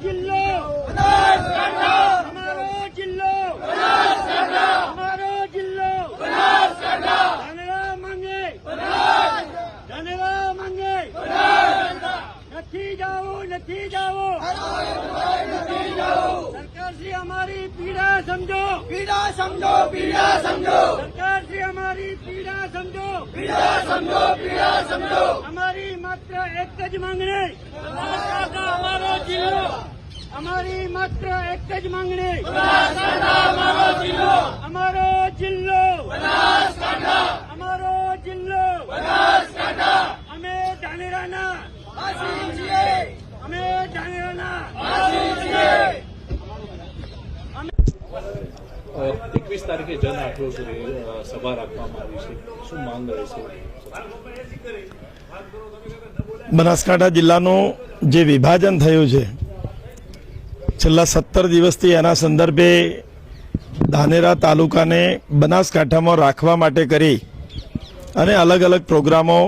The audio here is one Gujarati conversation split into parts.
જિલ્લો અમારો જિલ્લો અમારો જિલ્લો ધાનેરા માંગે નથી જાવું સરકારશ્રી અમારી પીડા સમજો સરકારશ્રી અમારી પીડા સમજો અમારી માત્ર એક જ માંગણી અમારો જિલ્લો અમારી માત્ર એક જ માંગણી અમારો જિલ્લો અમે ધાનેરાના 21 તારીખે જન આક્રોશ સભા રાખવામાં આવી છે, શું માંગ રહેશે? બનાસકાંઠા જિલ્લાનું જે વિભાજન થયું છે છેલ્લા 17 દિવસથી એના સંદર્ભે ધાનેરા તાલુકાને બનાસકાંઠામાં રાખવા માટે કરી અને અલગ અલગ પ્રોગ્રામો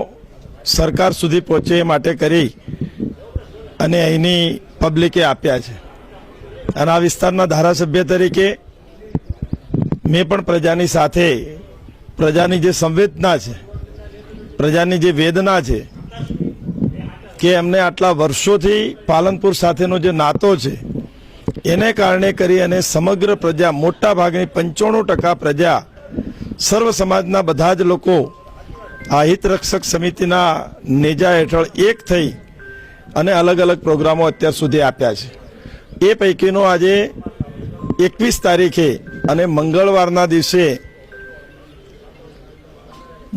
સરકાર સુધી પહોંચે એ માટે કરી અને અહીંની પબ્લિકે આપ્યા છે. અને આ વિસ્તારના ધારાસભ્ય તરીકે મેં પણ પ્રજાની સાથે પ્રજાની જે સંવેદના છે, પ્રજાની જે વેદના છે કે એમને આટલા વર્ષોથી પાલનપુર સાથેનો જે નાતો છે એને કારણે કરી અને સમગ્ર પ્રજા, મોટા ભાગની 95% પ્રજા, સર્વ સમાજના બધા જ લોકો આ હિતરક્ષક સમિતિના નેજા હેઠળ એક થઈ અને અલગ અલગ પ્રોગ્રામો અત્યાર સુધી આપ્યા છે. એ પૈકીનો આજે 21 તારીખે અને મંગળવારના દિવસે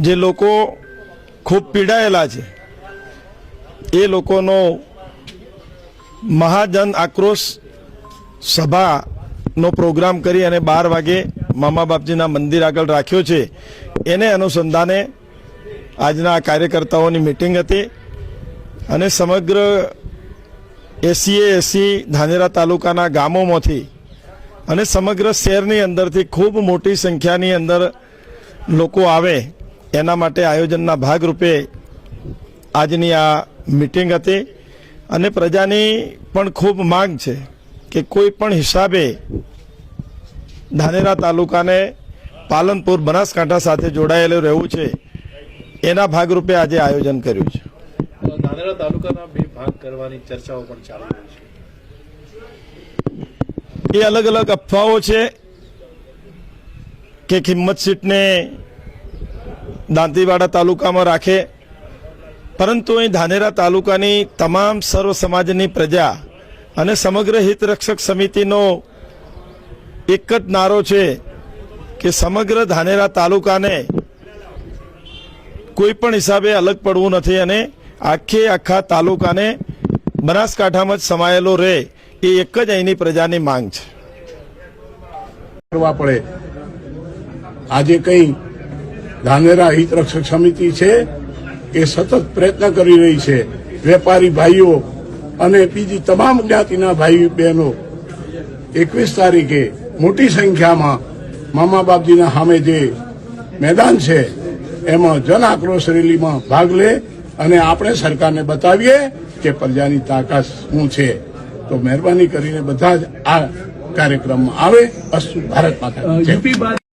જે લોકો ખૂબ પીડાયેલા છે એ લોકોનો મહાજન આક્રોશ સભાનો પ્રોગ્રામ કરી અને 12 વાગે મામા બાપજીના મંદિર આગળ રાખ્યો છે. એને અનુસંધાને આજના કાર્યકર્તાઓની મિટિંગ હતી અને સમગ્ર 80 ધાનેરા તાલુકાના ગામોમાંથી અને સમગ્ર શહેરની અંદરથી ખૂબ મોટી સંખ્યાની અંદર લોકો આવે એના માટે આયોજનના ભાગરૂપે આજની આ મિટિંગ હતી. અને પ્રજાની પણ ખૂબ માંગ છે કે કોઈ પણ હિસાબે ધાનેરા તાલુકાને પાલનપુર બનાસકાંઠા સાથે જોડાયેલું રહેવું છે. એના ભાગરૂપે આજે આયોજન કર્યું છે. ધાનેરા તાલુકાના 2 ભાગ કરવાની ચર્ચાઓ પણ ચાલી રહી છે. એ અલગ અલગ અફવાઓ છે કે કિંમત સીટને દાંતીવાડા તાલુકામાં રાખે, પરંતુ અહીં ધાનેરા તાલુકાની તમામ સર્વ સમાજની પ્રજા અને સમગ્ર હિતરક્ષક સમિતિનો એક જ નારો છે કે સમગ્ર ધાનેરા તાલુકાને કોઈ પણ હિસાબે અલગ પડવું નથી અને આખા તાલુકાને બનાસકાંઠામાં જ સમાયેલો રહે, એ એક જ અહીંની પ્રજાની માંગ છે. કરવા પડે. આજે કઈ ધાનેરા હિતરક્ષક સમિતિ છે એ સતત પ્રયત્ન કરી રહી છે. વેપારી ભાઈઓ અને બીજી તમામ જ્ઞાતિના ભાઈ બહેનો 21 તારીખે મોટી સંખ્યામાં મામા બાપજીના સામે જે મેદાન છે એમાં જન આક્રોશ રેલીમાં ભાગ લે અને આપણે સરકારને બતાવીએ કે પ્રજાની તાકાત શું છે. તો મહેરબાની કરીને બધા જ આ કાર્યક્રમમાં આવે. અસ્તુ ભારત માતા.